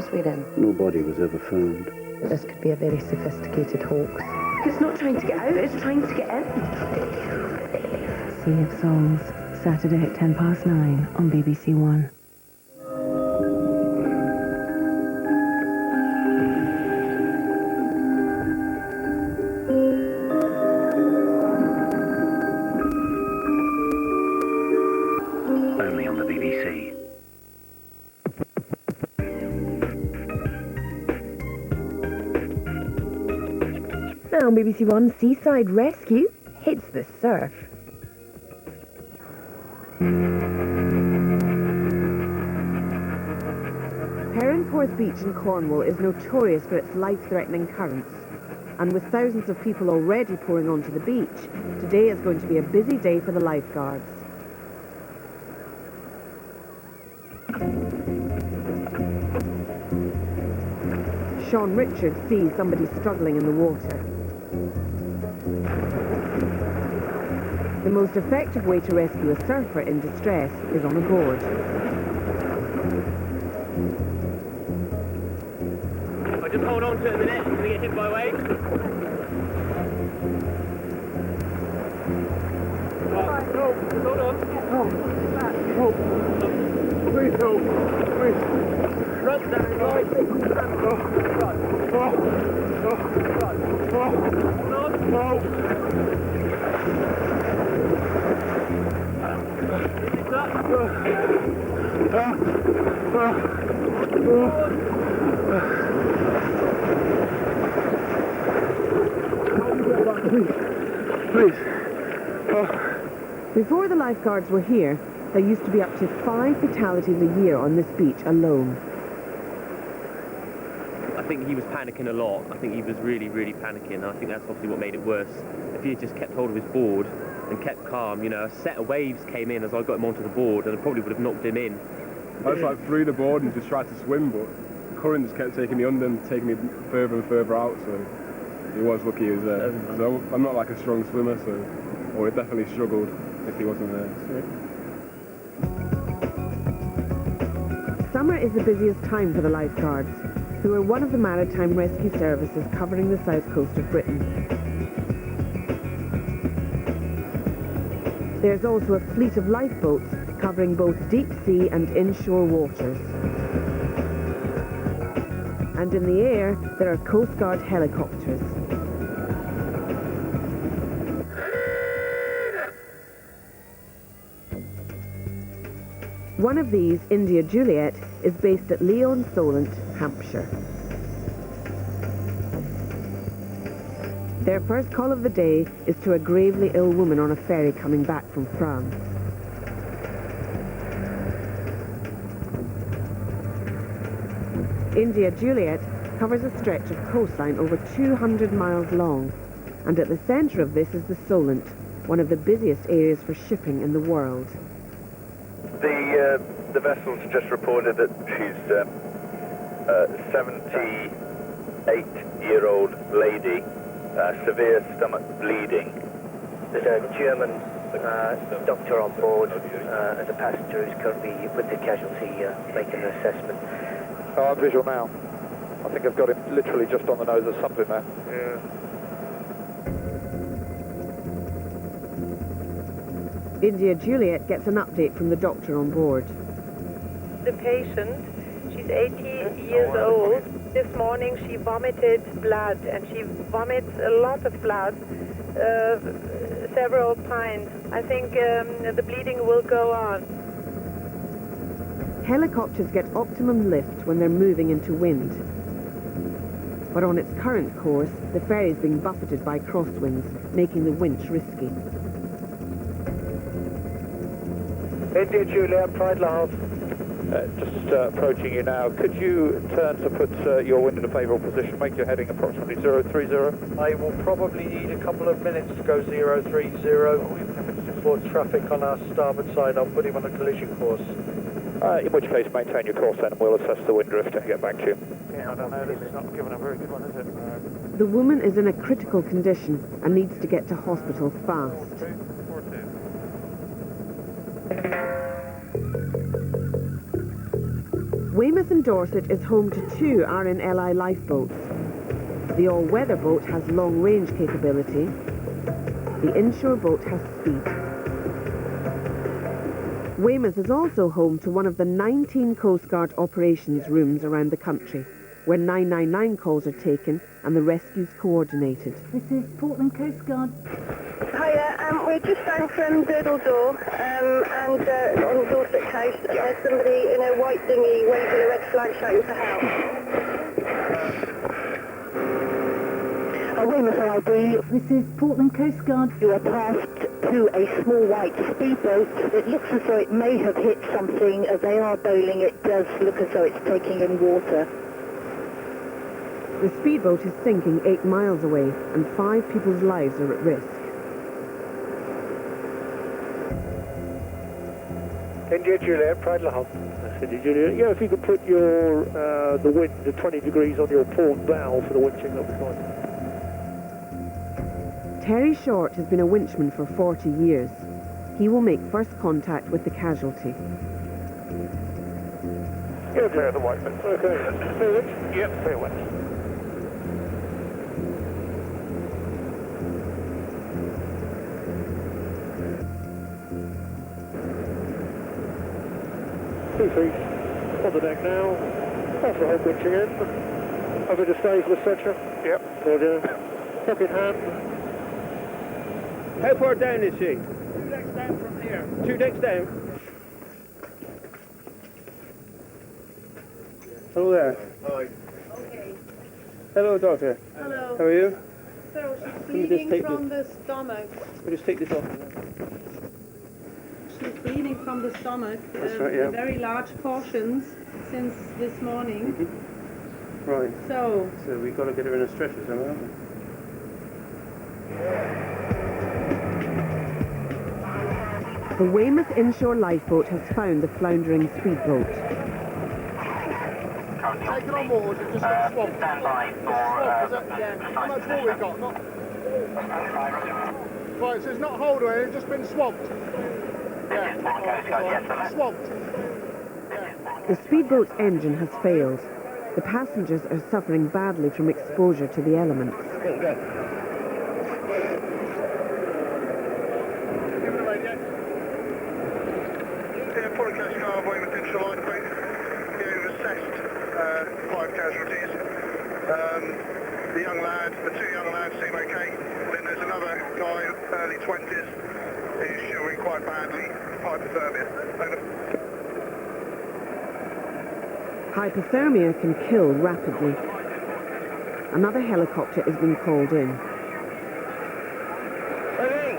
Sweden. No body was ever found. This could be a very sophisticated hoax. It's not trying to get out, it's trying to get in. Sea of Souls, Saturday at 9:10 on BBC One. Only on the BBC. Now on BBC One, Seaside rescue hits the surf. Perranporth Beach in Cornwall is notorious for its life-threatening currents. And with thousands of people already pouring onto the beach, today is going to be a busy day for the lifeguards. Sean Richards sees somebody struggling in the water. The most effective way to rescue a surfer in distress is on a board. I'll just hold on to it a minute until we get hit by waves. Right, help, hold on. Help, please help, please. Run down, right. Please. Before the lifeguards were here, there used to be up to 5 fatalities a year on this beach alone. I think he was panicking a lot. I think he was really, really panicking. And I think that's obviously what made it worse. If he had just kept hold of his board and kept calm, you know, a set of waves came in as I got him onto the board and it probably would have knocked him in. I was like through the board and just tried to swim, but the current just kept taking me under and taking me further and further out, so he was lucky he was there. So I'm not like a strong swimmer, so I would have definitely struggled if he wasn't there. Summer is the busiest time for the lifeguards, who are one of the maritime rescue services covering the south coast of Britain. There's also a fleet of lifeboats covering both deep sea and inshore waters. And in the air, there are Coast Guard helicopters. One of these, India Juliet, is based at Leon Solent, Hampshire. Their first call of the day is to a gravely ill woman on a ferry coming back from France. India Juliet covers a stretch of coastline over 200 miles long, and at the centre of this is the Solent, one of the busiest areas for shipping in the world. The vessel's just reported that she's a 78-year-old lady, severe stomach bleeding. There's a German doctor on board as a passenger who's currently with the casualty making an assessment. Oh, I'm visual now. I think I've got him literally just on the nose of something there. Yeah. India Juliet gets an update from the doctor on board. The patient, she's 80 years old. This morning she vomited blood, and she vomits a lot of blood, several pints. I think the bleeding will go on. Helicopters get optimum lift when they're moving into wind. But on its current course, the ferry is being buffeted by crosswinds, making the winch risky. India Juliet, Pride Love. Just approaching you now. Could you turn to put your wind in a favourable position, make your heading approximately 030? I will probably need a couple of minutes to go 030. Even if it's just towards traffic on our starboard side, I'll put him on a collision course. In which case, maintain your course then, and we'll assess the wind drift and get back to you. Yeah, I don't know, this is not giving a very good one, is it? The woman is in a critical condition and needs to get to hospital fast. Weymouth and Dorset is home to 2 RNLI lifeboats. The all-weather boat has long-range capability. The inshore boat has speed. Weymouth is also home to one of the 19 Coast Guard operations rooms around the country, where 999 calls are taken and the rescues coordinated. This is Portland Coast Guard. Hiya, we're just down from Durdle Door, and on Dorset Coast, there's somebody in a white dinghy waving a red flag shouting for help. Weymouth Library. This is Portland Coast Guard. You are passed to a small white speedboat. It looks as though it may have hit something. As they are bailing, it does look as though it's taking in water. The speedboat is sinking 8 miles away, and 5 people's lives are at risk. India Juliet, Pride La Havre. India Juliet. Yeah, if you could put your the wind to 20 degrees on your port bow for the winching, that'll be fine. Terry Short has been a winchman for 40 years. He will make first contact with the casualty. Yeah, clear the white bit. Okay. Clear winch? Yep, clear winch. Two feet on the deck now. Off the hook, winching in. Over to stay for the stretcher. Yep. Roger. Hook in hand. How far down is she? 2 decks down from here. 2 decks down. Hello there. Hi. Okay. Hello, doctor. Hello. How are you? So she's just bleeding take from the stomach. We'll just take this off. She's bleeding from the stomach. That's right, yeah. Very large portions since this morning. Right. So we've got to get her in a stretcher somewhere, haven't we? The Weymouth inshore lifeboat has found the floundering speedboat. Take it on board, it's just been swamped. Stand by for... Yeah. How much more we got? Not... Right, so it's not hold or anything, it's just been swamped. Yeah. Swamped. The speedboat's engine has failed. The passengers are suffering badly from exposure to the elements. Portland Coast Guard, Weymouth inshore lifeboat. You've assessed 5 casualties. The young lad, the 2 young lads seem okay. Then there's another guy, early 20s, who's shivering quite badly. Hypothermia. Over. Hypothermia can kill rapidly. Another helicopter is being called in. Hey,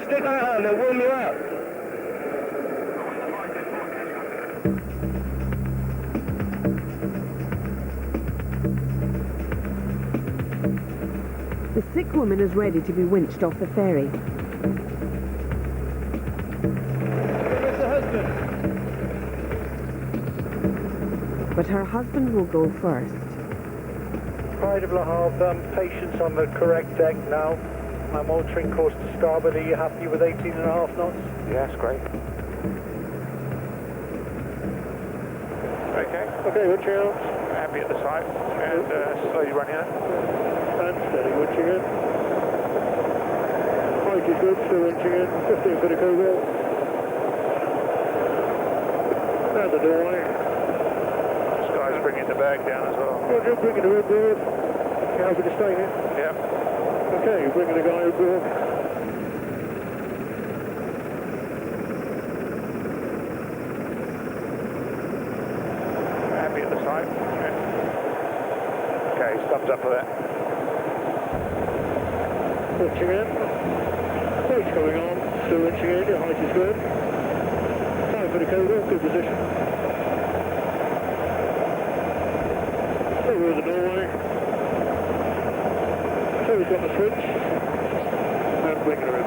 stick around, they'll warm you up. The sick woman is ready to be winched off the ferry. Where's the husband? But her husband will go first. Pride of La Havre, patients on the correct deck now. I'm altering course to starboard. Are you happy with 18.5 knots? Yes, great. Okay. Okay, watch out. Happy at the side and slowly running out. And steady, winching in. Height is good, still winching in. 15 foot of cobalt. And the doorway. This guy's bringing the bag down as well. Roger, bringing the red board. You happy to stay here? Yep. Okay, you're bringing the guy aboard. Happy at the side. Okay, thumbs up for that. Winching in. Weight's going on. Still winching in. Your height is good. 5 foot of cobalt, good position. Over the doorway. So we've got the switch. And bringing her in.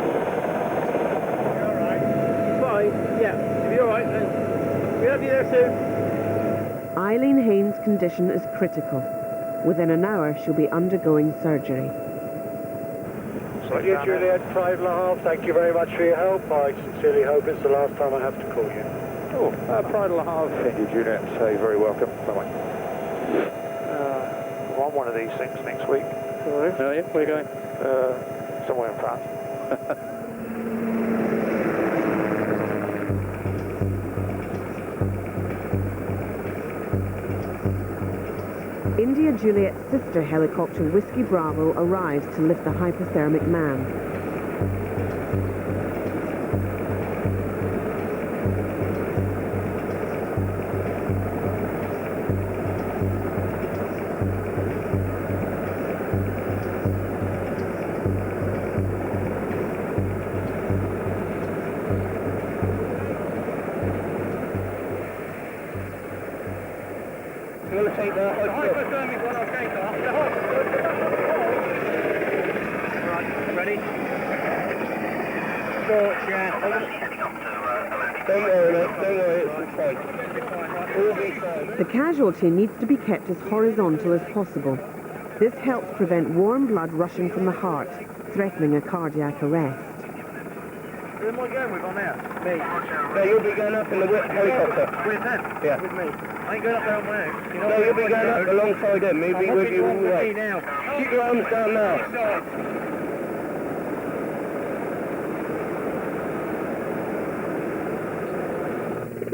Alright. Fine. Yeah. You'll be alright then. We'll have you there soon. Eileen Haynes' condition is critical. Within an hour, she'll be undergoing surgery. Dear Juliet, Pride La Havre, thank you very much for your help. I sincerely hope it's the last time I have to call you. Cool. Pride Le Havre, India Juliet, so you're very welcome. Bye-bye. I'm on one of these things next week. All right. Where are you? Where are you going? Somewhere in France. India Juliet's sister helicopter Whiskey Bravo arrives to lift the hypothermic man. You want to take the hypothermic one off gate off? Right, ready? Torch, yeah. Don't worry, mate. Don't worry, it's fine. The casualty needs to be kept as horizontal as possible. This helps prevent warm blood rushing from the heart, threatening a cardiac arrest. Who am I going with on there? Me. No, you'll be going up in the helicopter. With them? Yeah. With me. I ain't going up there on my own. You know, No, you'll be going up alongside him. He'll be with you all the way. Now. Keep your arms down now.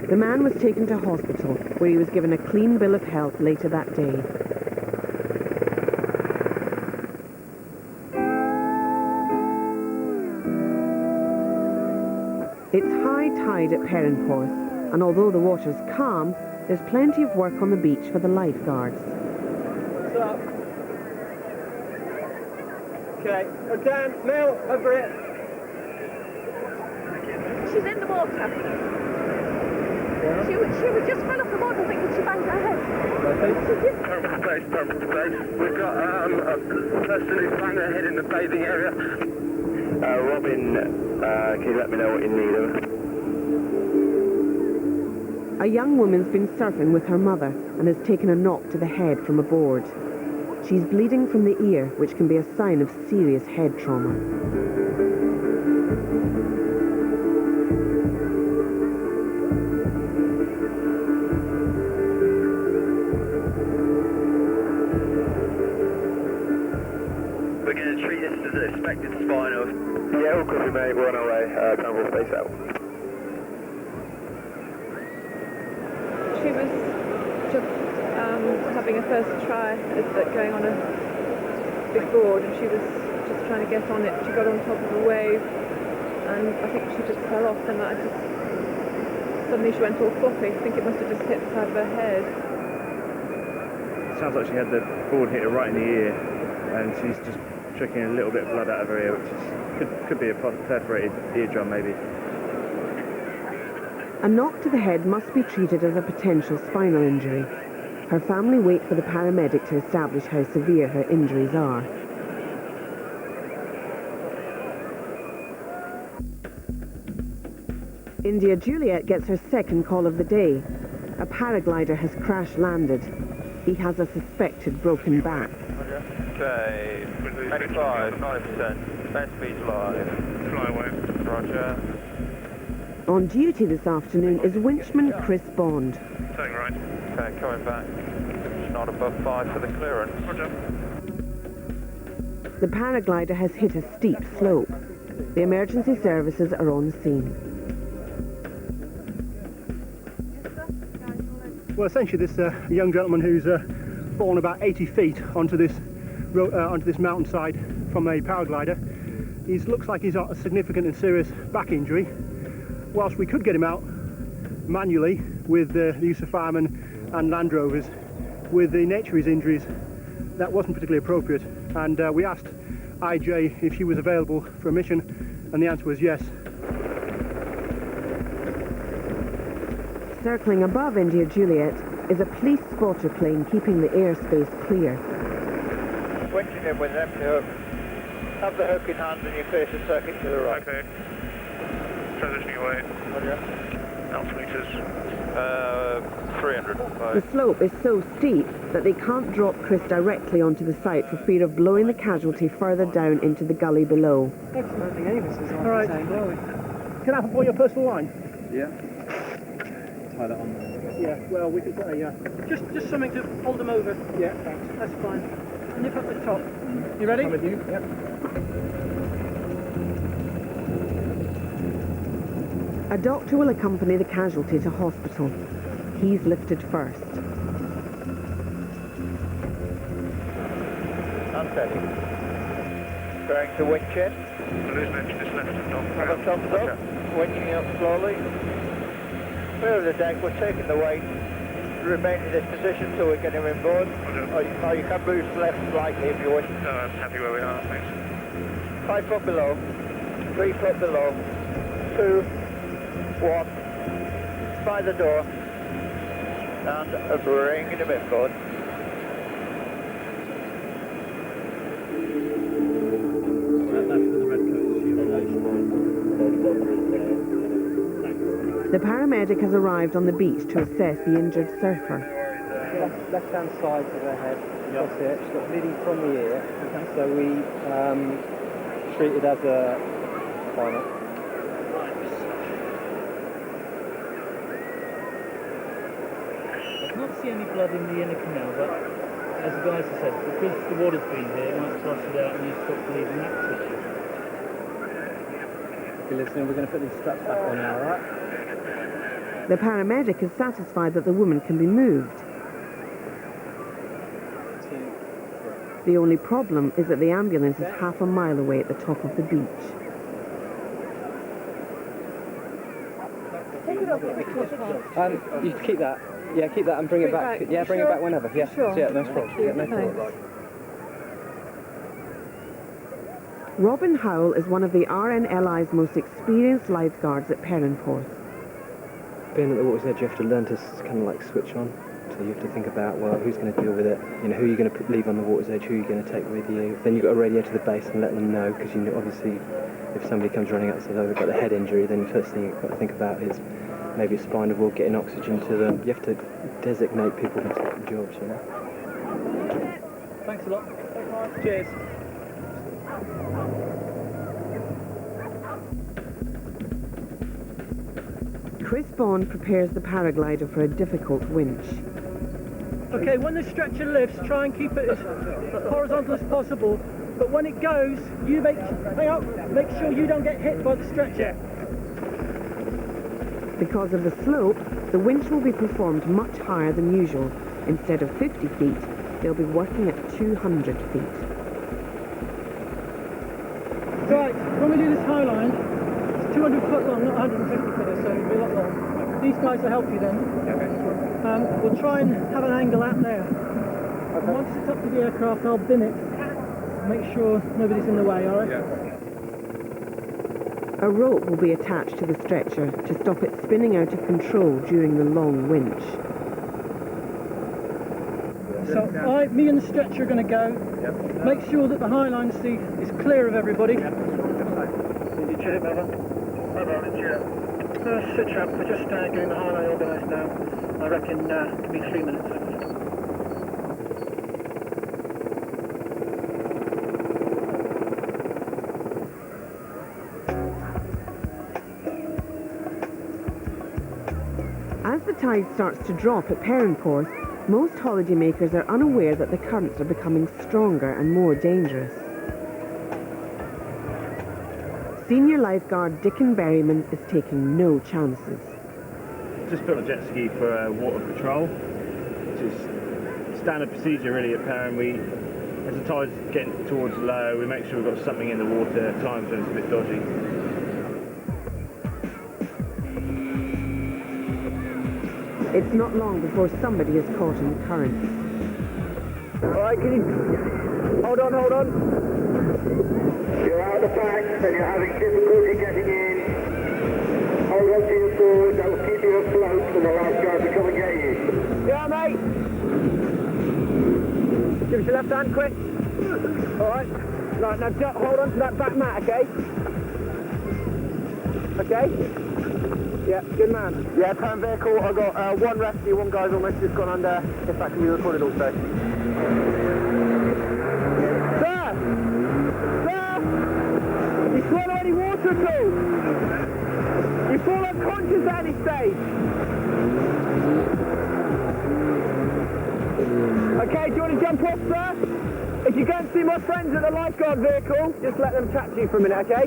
The man was taken to hospital, where he was given a clean bill of health later that day. It's high tide at Perranporth, and although the water's calm, there's plenty of work on the beach for the lifeguards. What's up? Okay. Dan, Mel, over it. She's in the water. She was just fell off the water thinking she banged her head. Terminal place. We've got a person who's banged her head in the bathing area. Robin, can you let me know what you need of? A young woman's been surfing with her mother and has taken a knock to the head from aboard. She's bleeding from the ear, which can be a sign of serious head trauma. We're going to treat this as an expected spinal. Yeah, all copy, mate. We're on our way. Terminal space out. She was just having a first try at going on a big board, and she was just trying to get on it. She got on top of a wave, and I think she just fell off, and suddenly she went all floppy. I think it must have just hit the side of her head. Sounds like she had the board hit her right in the ear, and she's just trickling a little bit of blood out of her ear, which could be a perforated eardrum maybe. A knock to the head must be treated as a potential spinal injury. Her family wait for the paramedic to establish how severe her injuries are. India Juliet gets her second call of the day. A paraglider has crash-landed. He has a suspected broken back. Okay, 85, 90%. Best speed's live. Fly away. Roger. On duty this afternoon is winchman Chris Bond. Turning right. Okay, coming back. Not above 5 for the clearance. Roger. The paraglider has hit a steep slope. The emergency services are on the scene. Well, essentially, this young gentleman who's fallen about 80 feet onto this mountainside from a paraglider, he looks like he's got a significant and serious back injury. Whilst we could get him out manually with the use of firemen and Land Rovers, with the nature of his injuries, that wasn't particularly appropriate. And we asked IJ if she was available for a mission, and the answer was yes. Circling above India Juliet is a police spotter plane keeping the airspace clear. Winching in with an empty hook. Have the hook in hand and you face the circuit to the right. Okay. Transitioning away. Roger. Altimeters. 300. The slope is so steep that they can't drop Chris directly onto the site for fear of blowing the casualty further down into the gully below. All right. Can I have your personal line? Yeah. tie that on there. Yeah, well, we could put a, just something to hold them over. Yeah, thanks. That's fine. And nip up the top. You ready? I'm with you, yep. A doctor will accompany the casualty to hospital. He's lifted first. Unsteady. Going to winch in. Losing engine is left and off. Have a thumbs up. Winching up slowly. Clear of the deck. We're taking the weight. Remain in this position till we get him inboard. Or you can move left slightly if you wish. No, I'm happy where we are, thanks. 5 foot below. 3 foot below. 2. 1. By the door. And bringing him inboard. The paramedic has arrived on the beach to assess the injured surfer. Left-hand side of her head. That's it. She's got bleeding from the ear. So we treat it as a final. I can't see any blood in the inner canal, but as the guys have said, because the water's been here, it might flush it out and you stop bleeding that tissue. Okay, listen, we're going to put these straps back on now, alright? The paramedic is satisfied that the woman can be moved. The only problem is that the ambulance is half a mile away at the top of the beach. You keep that. Yeah, keep that and bring it back. Yeah, bring it back whenever. Yeah, yeah, no problem. Yeah, no problem. Robin Howell is one of the RNLI's most experienced lifeguards at Perranporth. Being at the water's edge, you have to learn to kind of like switch on. So you have to think about, well, who's going to deal with it? You know, who you're going to leave on the water's edge, who you're going to take with you. Then you've got to radio to the base and let them know, because you know, obviously, if somebody comes running up and says, oh, they've got a head injury, then the first thing you've got to think about is maybe a spinal cord, getting oxygen to them. You have to designate people for certain jobs, you know. Thanks a lot. Cheers. Chris Bond prepares the paraglider for a difficult winch. Okay, when the stretcher lifts, try and keep it as horizontal as possible. But when it goes, you make sure you don't get hit by the stretcher. Because of the slope, the winch will be performed much higher than usual. Instead of 50 feet, they'll be working at 200 feet. Right, when we do this high line, it's 200 foot long, not 150 foot or so, it'll be a lot long. These guys will help you then. We'll try and have an angle out there. And once it's up to the aircraft, I'll bin it. Make sure nobody's in the way, alright? Yeah. A rope will be attached to the stretcher to stop it spinning out of control during the long winch. So me and the stretcher are going to go. Yep. Make sure that the high line seat is clear of everybody. Yep. Did you check it, Baba? Sit trap, we're just getting the high line organised now. I reckon it can be 3 minutes. As the tide starts to drop at Perranporth, most holidaymakers are unaware that the currents are becoming stronger and more dangerous. Senior lifeguard Dickon Berryman is taking no chances. Just built a jet ski for water patrol, which is standard procedure really at Perrin. As the tide's getting towards low, we make sure we've got something in the water at times when it's a bit dodgy. It's not long before somebody is caught in the currents. Alright, can you... Hold on. You're out of the pack and you're having difficulty getting in. Hold on to your sword, that will keep you afloat for the lifeguard to come and get you. Yeah, mate. Give us your left hand, quick. Alright. Right, now hold on to that back mat, okay? Okay? Yeah, good man. Yeah, Perrin vehicle, I've got one rescue, one guy's almost just gone under. If that can be recorded also. Sir! Sir! You swallow any water at all? You fall unconscious at any stage? Okay, do you want to jump off, sir? If you go and see my friends at the lifeguard vehicle, just let them chat to you for a minute, okay?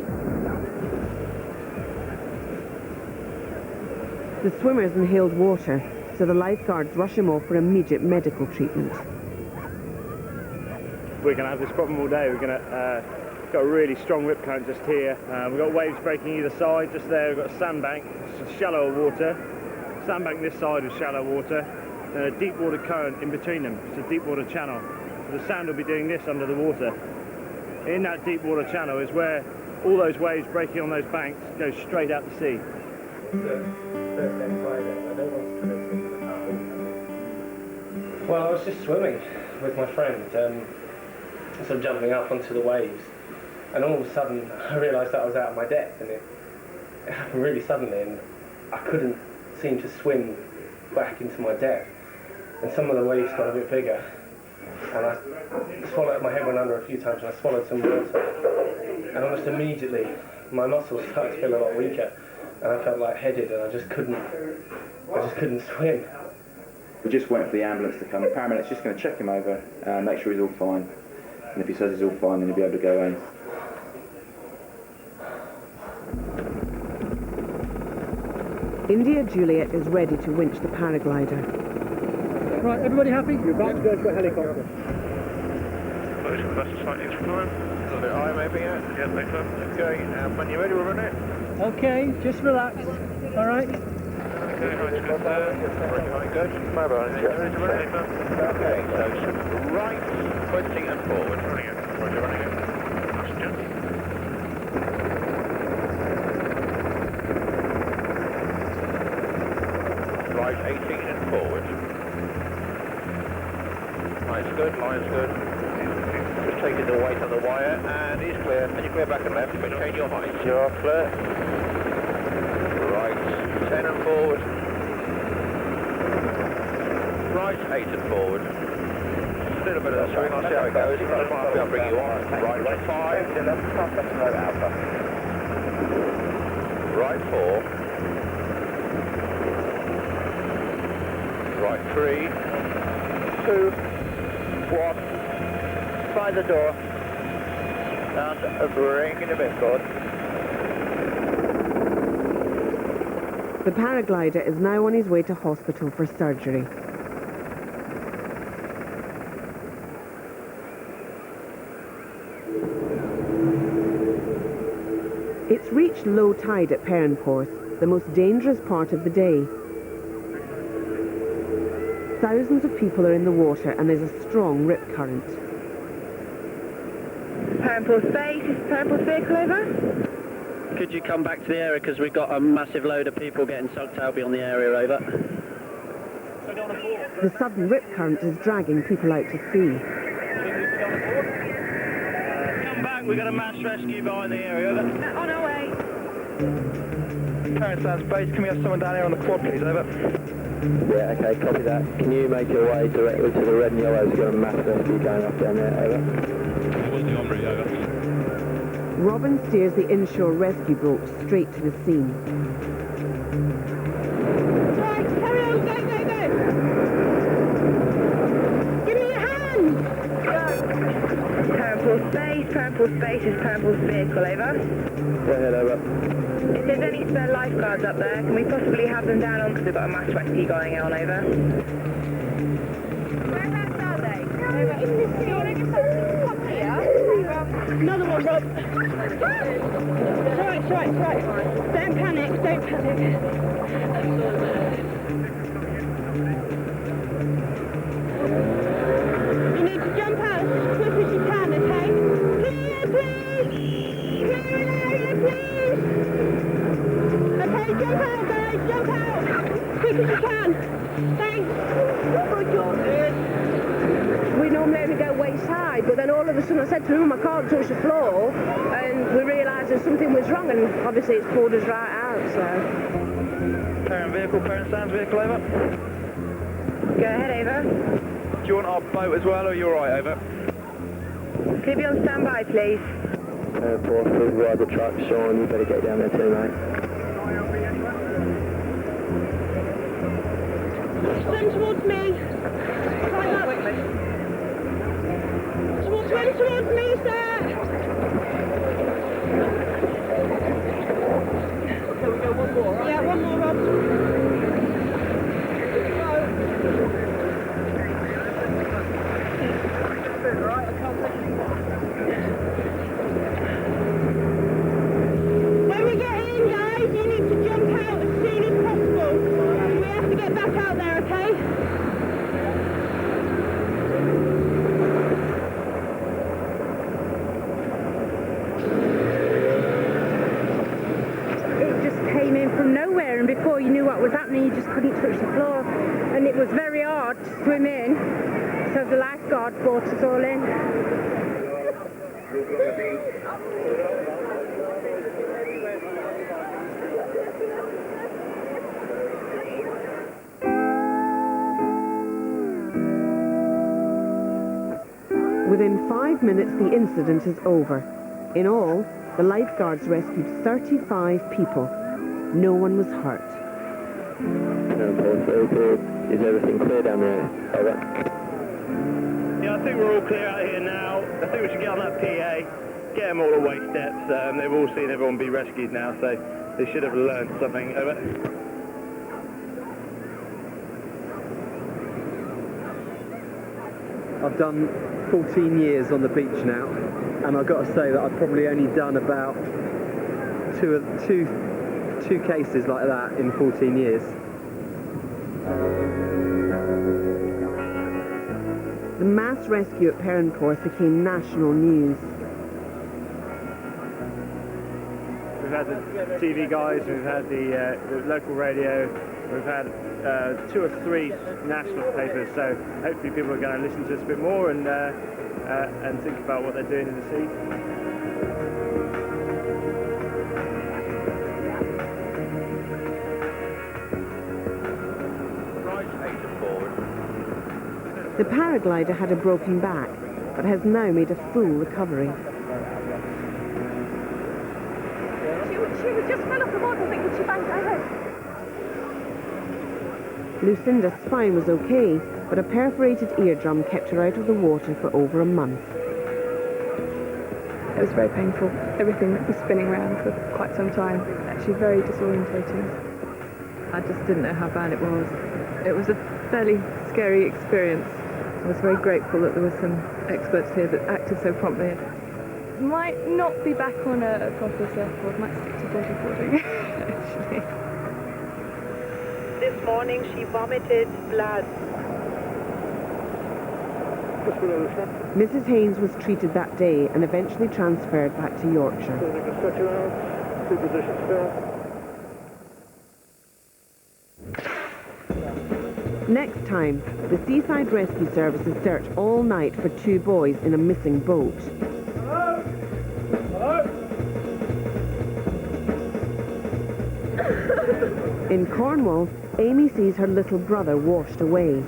The swimmer's inhaled water, so the lifeguards rush him off for immediate medical treatment. We're going to have this problem all day. We're going to got a really strong rip current just here. We've got waves breaking either side. Just there we've got a sandbank, it's shallow water. Sandbank this side with shallow water, and a deep water current in between them. It's a deep water channel. So the sand will be doing this under the water. In that deep water channel is where all those waves breaking on those banks go straight out to sea. Well, I was just swimming with my friend, so jumping up onto the waves, and all of a sudden I realised that I was out of my depth, and it happened really suddenly, and I couldn't seem to swim back into my depth, and some of the waves got a bit bigger, and I swallowed, my head went under a few times, and I swallowed some water, and almost immediately my muscles started to feel a lot weaker, and I felt lightheaded, and I just couldn't swim. We're just waiting for the ambulance to come. The paramedic's just going to check him over, make sure he's all fine. And if he says he's all fine, then he'll be able to go home. India Juliet is ready to winch the paraglider. Right, everybody happy? You're about to go to a helicopter. Vessel slightly exploring. A little bit high maybe, yeah? Yeah, later. Okay, when you're ready, we'll run it. Okay, just relax. All right? Good. Mobile, okay, so right, pointing and forward. Running it. Roger, running it. Passenger. Right, 18 and forward. Line's good, line's good. Just taking the weight on the wire, and he's clear. And you clear back and left, maintain your height. You're clear. Right, 10 and forward. Right, 8 and forward. A little bit of the swing, I'll see how it goes. I'll bring you on. Right, 5. Right, 4. Right, 3. 2. 1. By the door. And a bring in the midcord. The paraglider is now on his way to hospital for surgery. It's reached low tide at Perranporth, the most dangerous part of the day. Thousands of people are in the water and there's a strong rip current. Perranporth Bay, is Perranporth vehicle over? Could you come back to the area because we've got a massive load of people getting sucked out beyond the area, over. The sudden rip current is dragging people out to sea. Come back, we've got a mass rescue behind the area, over. On our way. Parasite Base, can we have someone down here on the quad, please, over? Yeah, okay, copy that. Can you make your way directly to the red and yellow? We've got a mass rescue going off down there, over. What's the Omri, over? Robin steers the inshore rescue boat straight to the scene. Right, carry on, go, go, go! Give me your hand! Perranporth Base is Perranporth vehicle, over. Go ahead, over. If there's any spare lifeguards up there, can we possibly have them down on, because we've got a mass rescue going on, over. Whereabouts are they? Over in this sea. Do you want to just come here? Another one, Rob. It's right. Don't panic. You need to jump out as quick as you can, okay? Clear, please! Clear an area, please! Okay, jump out, guys, jump out! As quick as you can. Thanks. We normally only go waist high, but then all of a sudden I said to him, I can't touch the floor, and we realised that something was wrong, and obviously it's pulled us right out, so... Parent vehicle, parent stands vehicle, over. Go ahead, over. Do you want our boat as well, or are you alright, over? Can you be on standby, please? Perranporth, we'll ride the truck, Sean, you better get down there too, mate. Swim towards me. Climb up. Come towards me, sir! Okay, we'll go one more, right? Yeah, one more, Rob. Alright, I can't take any more. When we get in, guys, you need to jump out as soon as possible. We have to get back out there, okay? It just came in from nowhere, and before you knew what was happening, you just couldn't touch the floor. And it was very hard to swim in, so the lifeguard brought us all in. Within 5 minutes, the incident is over. In all, the lifeguards rescued 35 people. No one was hurt. Is everything clear down there? Over. Yeah, I think we're all clear out here now. I think we should get on that PA, get them all away steps. They've all seen everyone be rescued now, so they should have learned something. Over. I've done 14 years on the beach now, and I've got to say that I've probably only done about two cases like that in 14 years. The mass rescue at Perranporth became national news. We've had the TV guys, we've had the local radio, we've had 2 or 3 national papers, so hopefully people are going to listen to us a bit more and think about what they're doing in the sea. The paraglider had a broken back, but has now made a full recovery. She was just fell off the water thinking she banged her head. Lucinda's spine was okay, but a perforated eardrum kept her out of the water for over a month. It was very painful. Everything was spinning around for quite some time. Actually very disorientating. I just didn't know how bad it was. It was a fairly scary experience. I was very grateful that there were some experts here that acted so promptly. Might not be back on a proper surfboard, might stick to bodyboarding, actually. This morning she vomited blood. Mrs. Haynes was treated that day and eventually transferred back to Yorkshire. Next time, the Seaside Rescue Services search all night for 2 boys in a missing boat. Hello? Hello? In Cornwall, Amy sees her little brother washed away.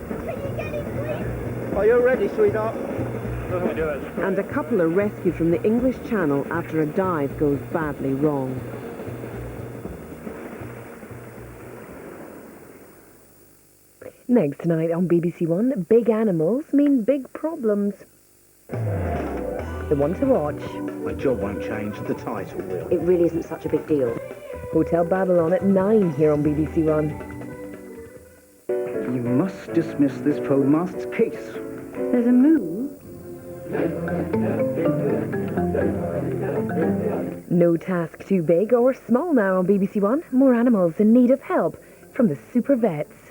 Are you ready, sweetheart? And a couple are rescued from the English Channel after a dive goes badly wrong. Next tonight on BBC One, big animals mean big problems. The one to watch. My job won't change, the title will. It really isn't such a big deal. Hotel Babylon at 9 here on BBC One. You must dismiss this foamast's case. There's a move. No task too big or small now on BBC One. More animals in need of help from the super vets.